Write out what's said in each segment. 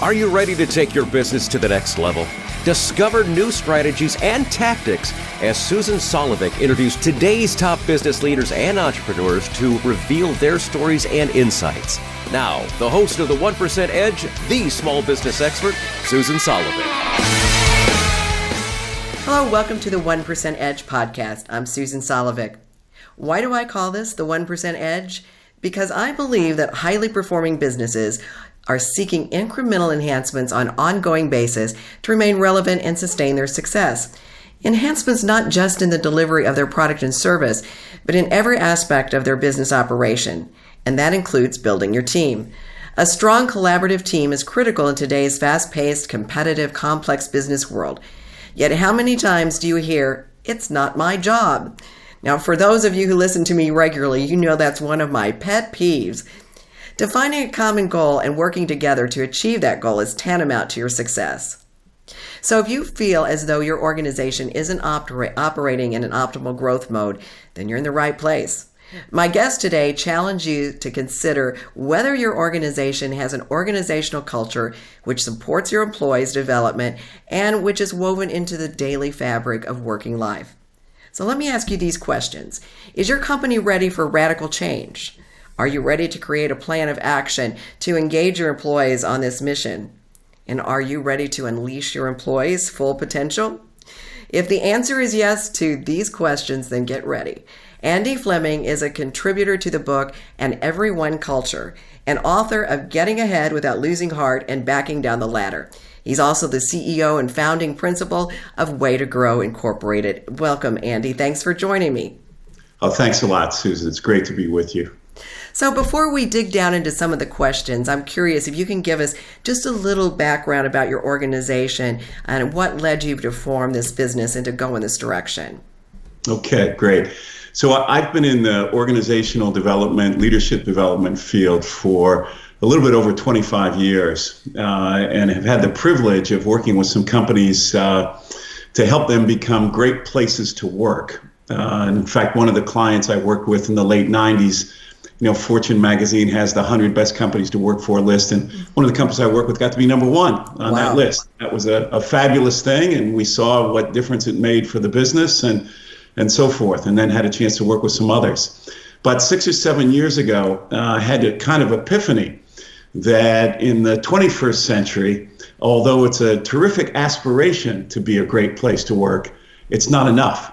Are you ready to take your business to the next level? Discover new strategies and tactics as Susan Solovic introduced today's top business leaders and entrepreneurs to reveal their stories and insights. Now, the host of the 1% Edge, the small business expert, Susan Solovic. Hello, welcome to the 1% Edge podcast. I'm Susan Solovic. Why do I call this the 1% Edge? Because I believe that highly performing businesses are seeking incremental enhancements on an ongoing basis to remain relevant and sustain their success. Enhancements not just in the delivery of their product and service, but in every aspect of their business operation. And that includes building your team. A strong collaborative team is critical in today's fast-paced, competitive, complex business world. Yet how many times do you hear, "It's not my job"? Now, for those of you who listen to me regularly, you know that's one of my pet peeves. Defining a common goal and working together to achieve that goal is tantamount to your success. So if you feel as though your organization isn't operating in an optimal growth mode, then you're in the right place. My guest today challenge you to consider whether your organization has an organizational culture which supports your employees' development and which is woven into the daily fabric of working life. So let me ask you these questions. Is your company ready for radical change? Are you ready to create a plan of action to engage your employees on this mission? And are you ready to unleash your employees' full potential? If the answer is yes to these questions, then get ready. Andy Fleming is a contributor to the book An Everyone Culture, and author of Getting Ahead Without Losing Heart and Backing Down the Ladder. He's also the CEO and founding principal of Way to Grow Incorporated. Welcome, Andy. Thanks for joining me. Oh, thanks a lot, Susan. It's great to be with you. So before we dig down into some of the questions, I'm curious if you can give us just a little background about your organization and what led you to form this business and to go in this direction. Okay, great. So I've been in the organizational development, leadership development field for a little bit over 25 years and have had the privilege of working with some companies to help them become great places to work. And in fact, one of the clients I worked with in the late 90s, Fortune magazine has the 100 best companies to work for list. And one of the companies I worked with got to be number one on that list. That was a fabulous thing. And we saw what difference it made for the business and so forth. And then had a chance to work with some others. But 6 or 7 years ago, I had a kind of epiphany that in the 21st century, although it's a terrific aspiration to be a great place to work, it's not enough.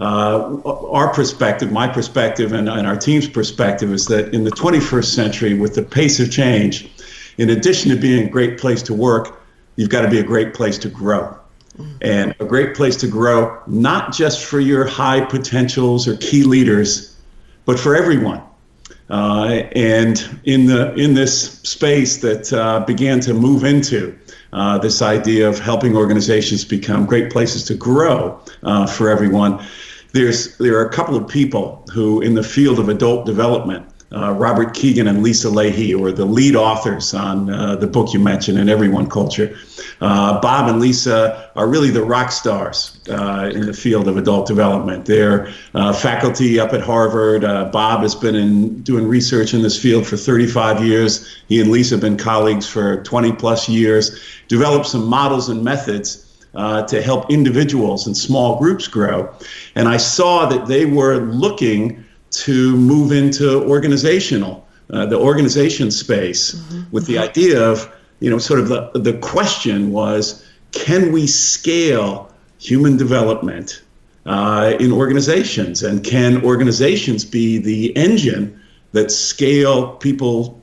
Our perspective, my perspective, and our team's perspective is that in the 21st century, with the pace of change, in addition to being a great place to work, you've got to be a great place to grow. And a great place to grow, not just for your high potentials or key leaders, but for everyone. And in this space that began to move into this idea of helping organizations become great places to grow for everyone, there are a couple of people who, in the field of adult development, Robert Keegan and Lisa Leahy, who are the lead authors on the book you mentioned, An Everyone Culture. Bob and Lisa are really the rock stars in the field of adult development. They're faculty up at Harvard. Bob has been doing research in this field for 35 years. He and Lisa have been colleagues for 20 plus years, developed some models and methods to help individuals and small groups grow. And I saw that they were looking to move into the organization space with the idea of, sort of the question was, can we scale human development in organizations? And can organizations be the engine that scale people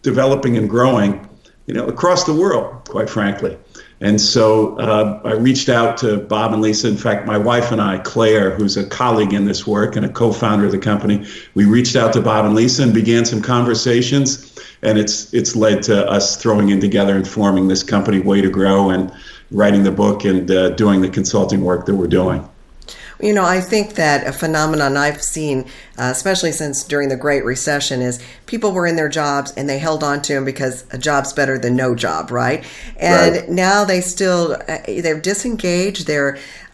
developing and growing, across the world, quite frankly? And so I reached out to Bob and Lisa. In fact, my wife and I, Claire, who's a colleague in this work and a co-founder of the company, we reached out to Bob and Lisa and began some conversations. And it's led to us throwing in together and forming this company, Way to Grow, and writing the book and doing the consulting work that we're doing. I think that a phenomenon I've seen, especially since during the Great Recession, is people were in their jobs and they held on to them because a job's better than no job, right? And now they're disengaged.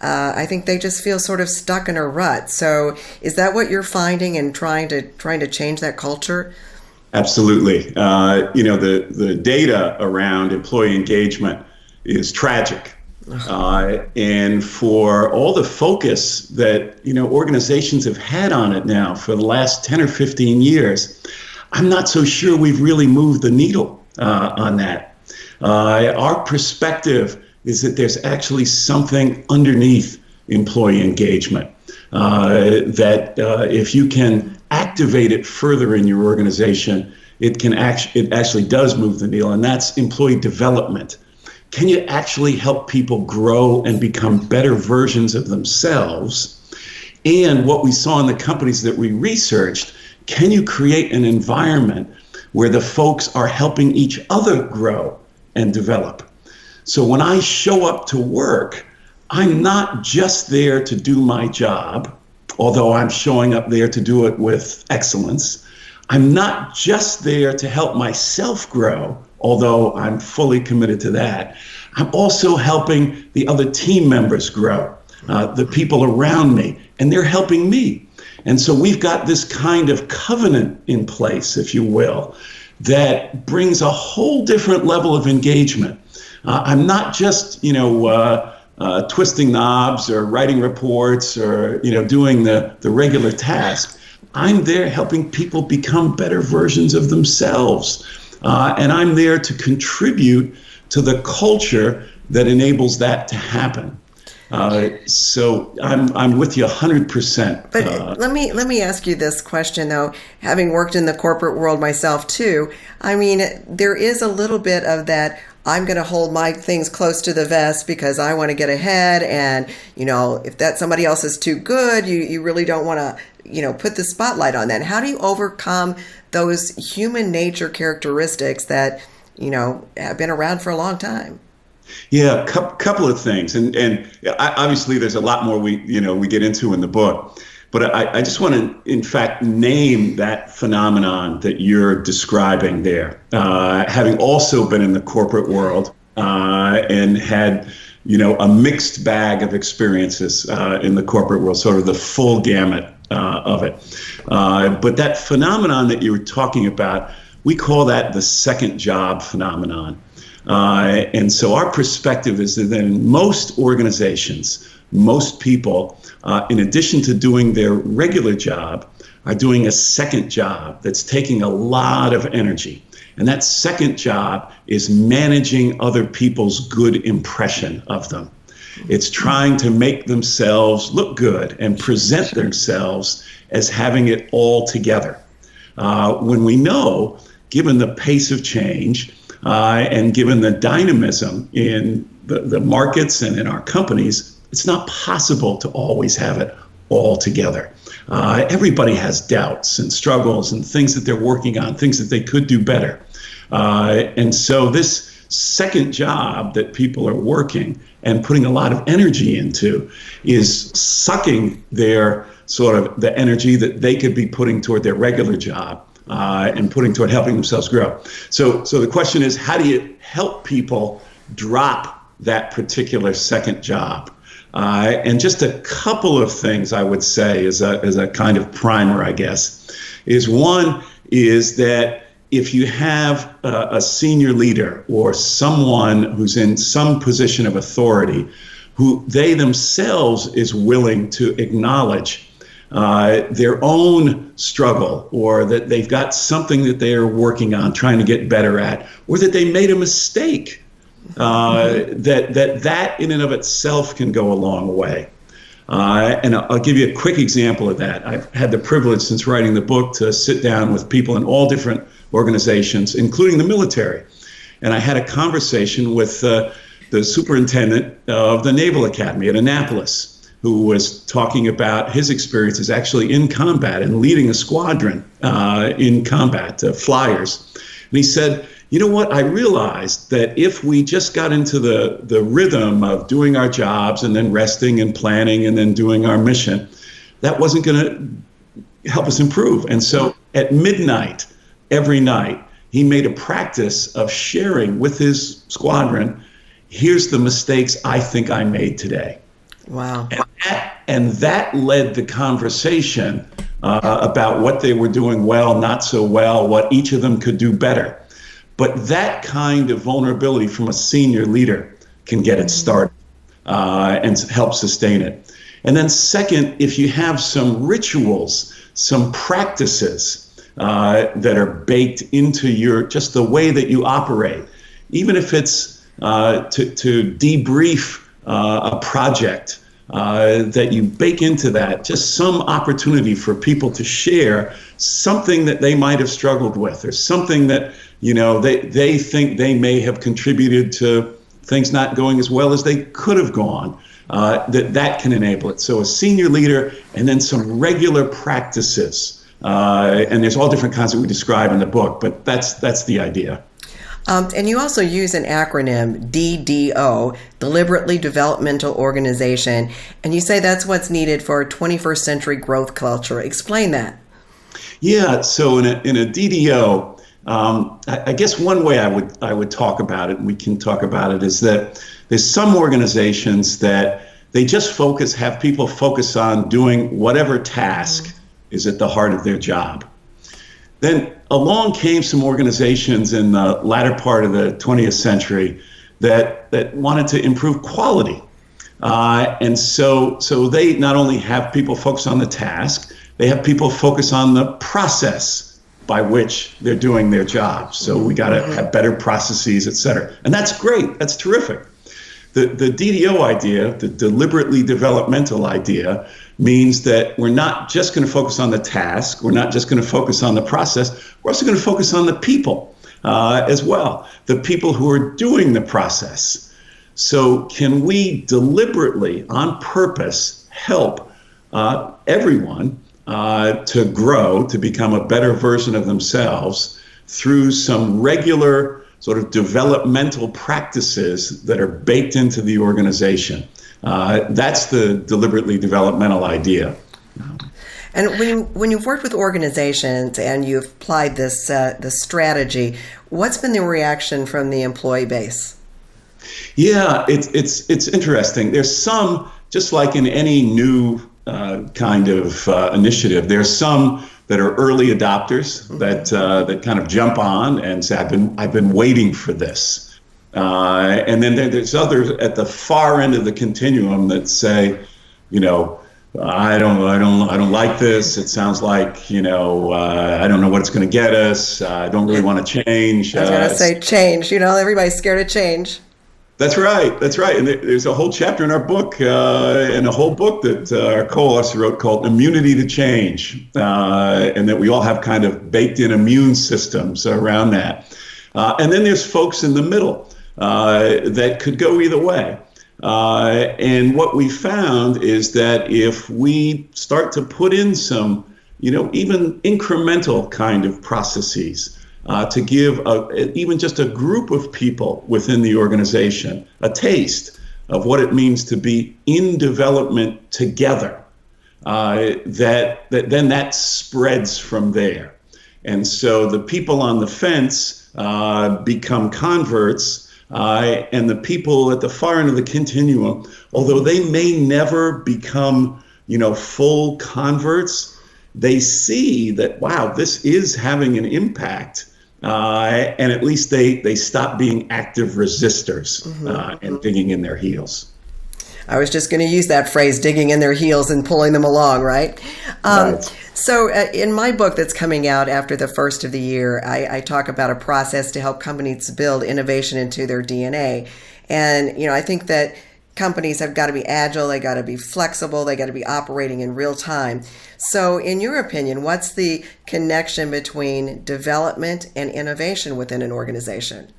I think they just feel sort of stuck in a rut. So is that what you're finding and trying to change that culture? Absolutely. The data around employee engagement is tragic. And for all the focus that, organizations have had on it now for the last 10 or 15 years, I'm not so sure we've really moved the needle on that. Our perspective is that there's actually something underneath employee engagement that if you can activate it further in your organization, it actually does move the needle, and that's employee development. Can you actually help people grow and become better versions of themselves? And what we saw in the companies that we researched, can you create an environment where the folks are helping each other grow and develop? So when I show up to work, I'm not just there to do my job, although I'm showing up there to do it with excellence. I'm not just there to help myself grow, although I'm fully committed to that. I'm also helping the other team members grow, the people around me, and they're helping me. And so we've got this kind of covenant in place, if you will, that brings a whole different level of engagement. I'm not just, twisting knobs or writing reports or, doing the regular task. I'm there helping people become better versions of themselves. And I'm there to contribute to the culture that enables that to happen. So I'm with you 100%. But let me ask you this question though, having worked in the corporate world myself too. I mean, there is a little bit of that. I'm going to hold my things close to the vest because I want to get ahead. And, if that somebody else is too good, you really don't want to, put the spotlight on that. How do you overcome those human nature characteristics that, have been around for a long time? Yeah, couple of things. And obviously there's a lot more we get into in the book. But I just want to, in fact, name that phenomenon that you're describing there. Having also been in the corporate world and had, a mixed bag of experiences in the corporate world, sort of the full gamut of it. But that phenomenon that you were talking about, we call that the second job phenomenon. And so our perspective is that in most organizations, most people, in addition to doing their regular job, are doing a second job that's taking a lot of energy. And that second job is managing other people's good impression of them. It's trying to make themselves look good and present themselves as having it all together. When we know, given the pace of change and given the dynamism in the markets and in our companies, it's not possible to always have it all together. Everybody has doubts and struggles and things that they're working on, things that they could do better. And so this second job that people are working and putting a lot of energy into is sucking their sort of the energy that they could be putting toward their regular job and putting toward helping themselves grow. So the question is, how do you help people drop that particular second job? And just a couple of things I would say as a kind of primer, I guess, is one is that if you have a senior leader or someone who's in some position of authority who they themselves is willing to acknowledge their own struggle, or that they've got something that they are working on, trying to get better at, or that they made a mistake, that in and of itself can go a long way. And I'll give you a quick example of that. I've had the privilege since writing the book to sit down with people in all different organizations, including the military. And I had a conversation with the superintendent of the Naval Academy at Annapolis, who was talking about his experiences actually in combat and leading a squadron in combat, flyers. And he said, you know what, I realized that if we just got into the rhythm of doing our jobs and then resting and planning and then doing our mission, that wasn't going to help us improve. And so at midnight, every night, he made a practice of sharing with his squadron, here's the mistakes I think I made today. Wow. And that led the conversation about what they were doing well, not so well, what each of them could do better. But that kind of vulnerability from a senior leader can get it started and help sustain it. And then second, if you have some rituals, some practices that are baked into just the way that you operate, even if it's to debrief a project, that you bake into that just some opportunity for people to share something that they might have struggled with, or something that they think they may have contributed to things not going as well as they could have gone. That can enable it. So a senior leader, and then some regular practices, and there's all different kinds that we describe in the book, but that's the idea. And you also use an acronym, DDO, Deliberately Developmental Organization, and you say that's what's needed for a 21st century growth culture. Explain that. Yeah, so in a DDO, I guess one way I would talk about it, and we can talk about it, is that there's some organizations that they just have people focus on doing whatever task is at the heart of their job. Then along came some organizations in the latter part of the 20th century that wanted to improve quality. And so they not only have people focus on the task, they have people focus on the process by which they're doing their job. So we got to have better processes, et cetera. And that's great. That's terrific. The DDO idea, the deliberately developmental idea, means that we're not just going to focus on the task. We're not just going to focus on the process. We're also going to focus on the people as well, the people who are doing the process. So can we deliberately, on purpose, help everyone to grow, to become a better version of themselves through some regular sort of developmental practices that are baked into the organization? That's the deliberately developmental idea. And when you've worked with organizations and you've applied this strategy, what's been the reaction from the employee base? Yeah, it's interesting. There's some, just like in any new kind of initiative, there's some that are early adopters that kind of jump on and say, I've been waiting for this. And then there's others at the far end of the continuum that say, I don't like this. It sounds like, I don't know what it's going to get us. I don't really want to change. I was going to say change. Everybody's scared of change. That's right. And there's a whole chapter in our book and a whole book that our co-author wrote called Immunity to Change, and that we all have kind of baked in immune systems around that. And then there's folks in the middle that could go either way. And what we found is that if we start to put in some, even incremental kind of processes, to give even just a group of people within the organization a taste of what it means to be in development together, that spreads from there. And so the people on the fence become converts, and the people at the far end of the continuum, although they may never become, full converts, they see that, wow, this is having an impact. And at least they stop being active resistors and digging in their heels. I was just going to use that phrase, digging in their heels and pulling them along, right? Right. So in my book that's coming out after the first of the year, I talk about a process to help companies build innovation into their DNA. And, I think that companies have got to be agile, they got to be flexible, they got to be operating in real time. So in your opinion, what's the connection between development and innovation within an organization?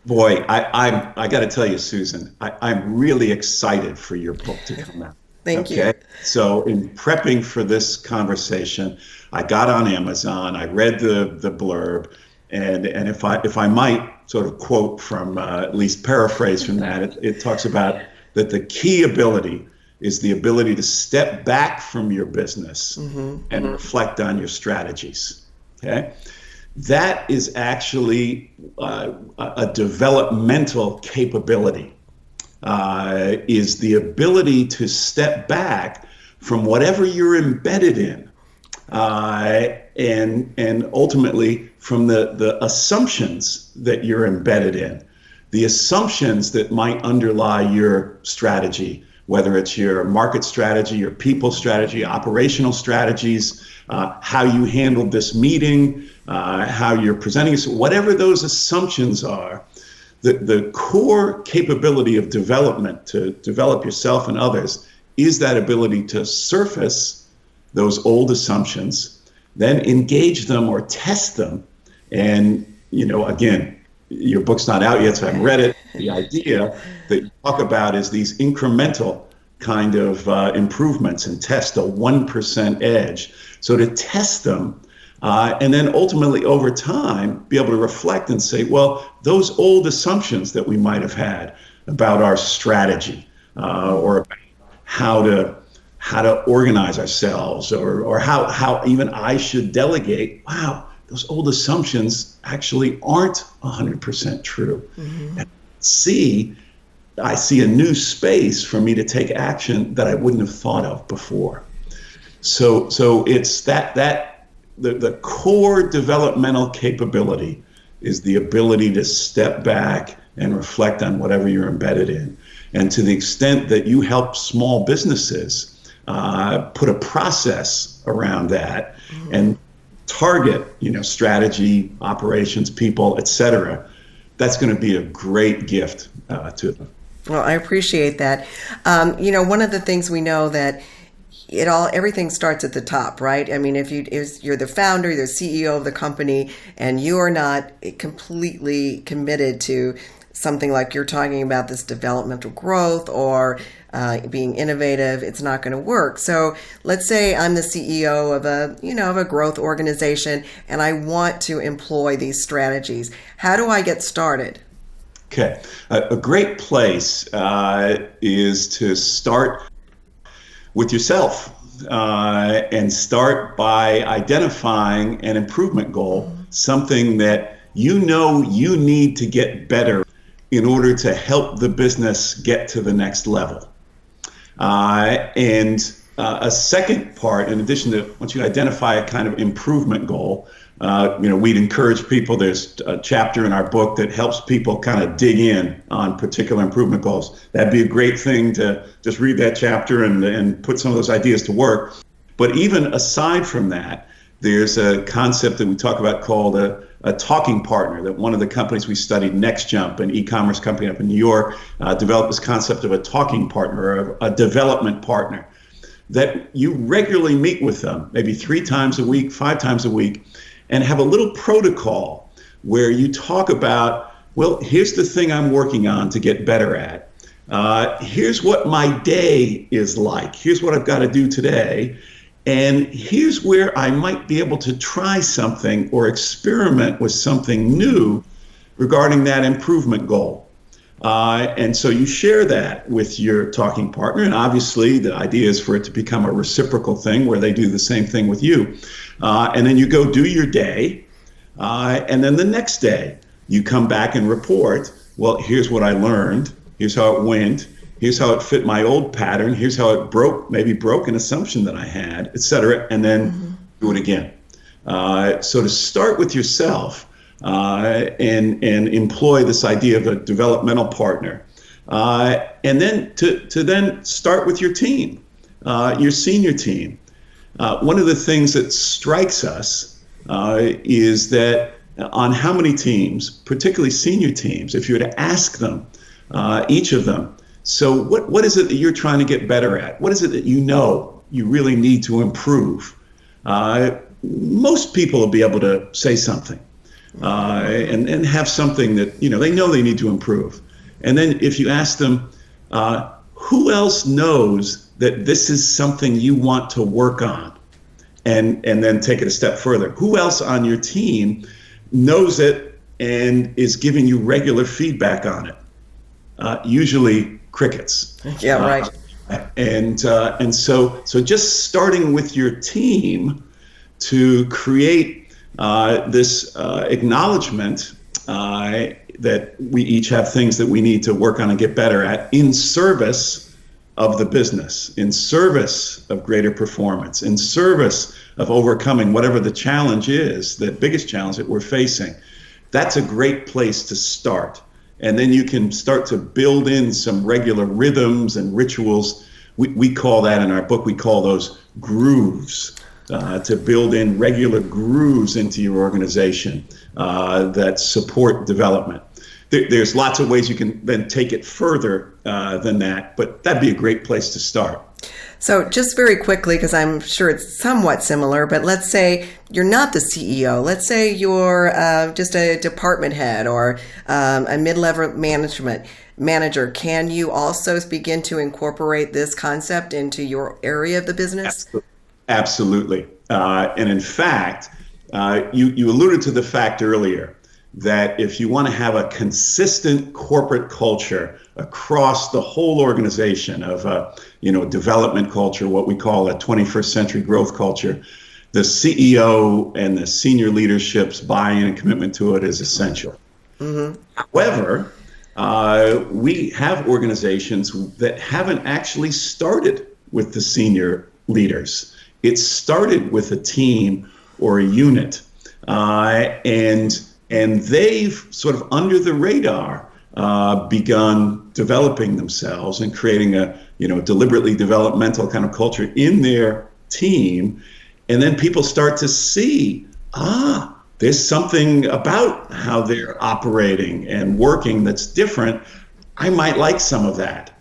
Boy, I got to tell you, Susan, I'm really excited for your book to come out. Thank you. So in prepping for this conversation, I got on Amazon, I read the blurb, and if I might sort of quote from, at least paraphrase from that, it talks about that the key ability is the ability to step back from your business and reflect on your strategies. Okay, that is actually a developmental capability. Is the ability to step back from whatever you're embedded in and ultimately from the assumptions that you're embedded in, the assumptions that might underlie your strategy, whether it's your market strategy, your people strategy, operational strategies, how you handled this meeting, how you're presenting, whatever those assumptions are. The core capability of development to develop yourself and others is that ability to surface those old assumptions, then engage them or test them. And, again, your book's not out yet, so I haven't read it. The idea that you talk about is these incremental kind of improvements and test a 1% edge. So to test them, and then ultimately over time, be able to reflect and say, well, those old assumptions that we might have had about our strategy or about how to organize ourselves or how even I should delegate, wow, those old assumptions actually aren't 100% true. Mm-hmm. And I see a new space for me to take action that I wouldn't have thought of before. So it's the core developmental capability is the ability to step back and reflect on whatever you're embedded in. And to the extent that you help small businesses put a process around that and target, strategy, operations, people, et cetera, that's going to be a great gift to them. Well, I appreciate that. One of the things we know that everything starts at the top, right? I mean, if you're the founder, you're the CEO of the company, and you are not completely committed to something like you're talking about, this developmental growth or being innovative, it's not going to work. So let's say I'm the CEO of a growth organization, and I want to employ these strategies. How do I get started? Okay, a great place is to start with yourself and start by identifying an improvement goal, something that you need to get better in order to help the business get to the next level. And a second part, in addition to once you identify a kind of improvement goal, we'd encourage people, there's a chapter in our book that helps people kind of dig in on particular improvement goals. That'd be a great thing to just read that chapter and put some of those ideas to work. But even aside from that, there's a concept that we talk about called a talking partner, that one of the companies we studied, NextJump, an e-commerce company up in New York, developed this concept of a talking partner or a development partner that you regularly meet with them, maybe 3 times a week, 5 times a week, and have a little protocol where you talk about, well, here's the thing I'm working on to get better at. Here's what my day is like. Here's what I've got to do today. And here's where I might be able to try something or experiment with something new regarding that improvement goal. And so you share that with your talking partner. And obviously, the idea is for it to become a reciprocal thing where they do the same thing with you. And then you go do your day. And then the next day, you come back and report, well, here's what I learned. Here's how it went. Here's how it fit my old pattern. Here's how it broke an assumption that I had, et cetera, and then do it again. So to start with yourself and employ this idea of a developmental partner, and then to then start with your team, your senior team. One of the things that strikes us is that on how many teams, particularly senior teams, if you were to ask them, each of them, so what is it that you're trying to get better at? What is it that you really need to improve? Most people will be able to say something and have something that they know they need to improve. And then if you ask them, who else knows that this is something you want to work on? And then take it a step further. Who else on your team knows it and is giving you regular feedback on it? Usually crickets. Yeah, right. And so just starting with your team to create this acknowledgement that we each have things that we need to work on and get better at in service of the business, in service of greater performance, in service of overcoming whatever the challenge is, the biggest challenge that we're facing, that's a great place to start. And then you can start to build in some regular rhythms and rituals. We call that in our book, we call those grooves, to build in regular grooves into your organization that support development. There's lots of ways you can then take it further than that, but that'd be a great place to start. So just very quickly, because I'm sure it's somewhat similar, but let's say you're not the CEO. Let's say you're just a department head or a mid-level manager. Can you also begin to incorporate this concept into your area of the business? Absolutely. And in fact, you alluded to the fact earlier that if you want to have a consistent corporate culture across the whole organization of development culture, what we call a 21st century growth culture, the CEO and the senior leadership's buy-in and commitment to it is essential. Mm-hmm. However, we have organizations that haven't actually started with the senior leaders. It started with a team or a unit, and they've sort of under the radar begun developing themselves and creating a deliberately developmental kind of culture in their team. And then people start to see, there's something about how they're operating and working that's different. I might like some of that.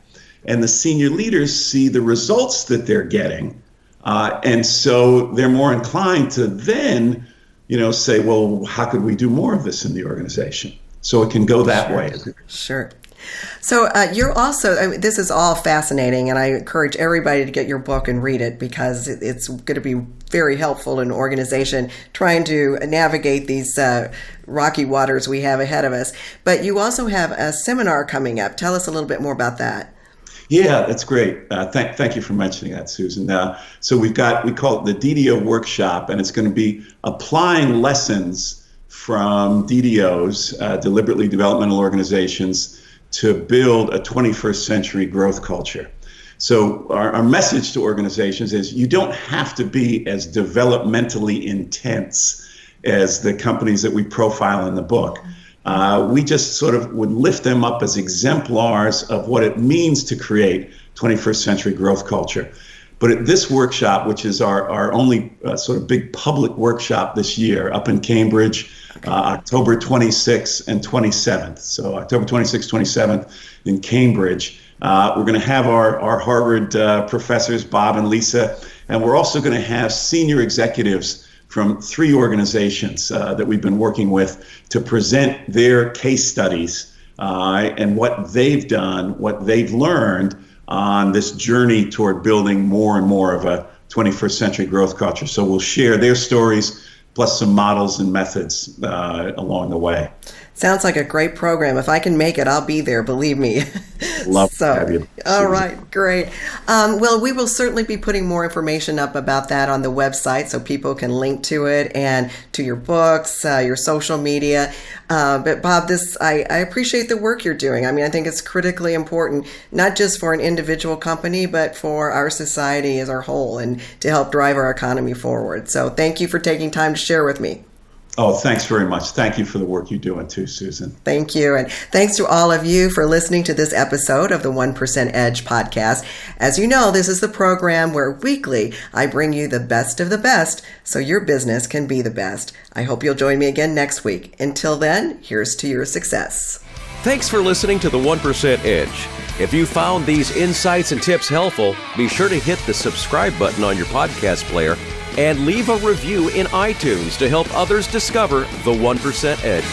And the senior leaders see the results that they're getting. And so they're more inclined to then say, well, how could we do more of this in the organization? So it can go that way. Sure. So you're also, this is all fascinating, and I encourage everybody to get your book and read it because it's going to be very helpful in an organization trying to navigate these rocky waters we have ahead of us. But you also have a seminar coming up. Tell us a little bit more about that. Yeah, that's great. Thank you for mentioning that, Susan. So we call it the DDO workshop, and it's going to be applying lessons from DDOs, deliberately developmental organizations, to build a 21st century growth culture. So our message to organizations is you don't have to be as developmentally intense as the companies that we profile in the book. We just sort of would lift them up as exemplars of what it means to create 21st century growth culture. But at this workshop, which is our only sort of big public workshop this year up in Cambridge, October 26th and 27th. So October 26th, 27th in Cambridge. We're going to have our Harvard professors, Bob and Lisa, and we're also going to have senior executives from 3 organizations that we've been working with to present their case studies and what they've done, what they've learned on this journey toward building more and more of a 21st century growth culture. So we'll share their stories plus some models and methods along the way. Sounds like a great program. If I can make it, I'll be there, believe me. Love to have you. All right, great. Well, we will certainly be putting more information up about that on the website so people can link to it and to your books, your social media. But Bob, I appreciate the work you're doing. I mean, I think it's critically important, not just for an individual company, but for our society as a whole and to help drive our economy forward. So thank you for taking time to share with me. Oh, thanks very much. Thank you for the work you're doing too, Susan. Thank you. And thanks to all of you for listening to this episode of the 1% Edge podcast. As you know, this is the program where weekly I bring you the best of the best so your business can be the best. I hope you'll join me again next week. Until then, here's to your success. Thanks for listening to the 1% Edge. If you found these insights and tips helpful, be sure to hit the subscribe button on your podcast player and leave a review in iTunes to help others discover the 1% Edge.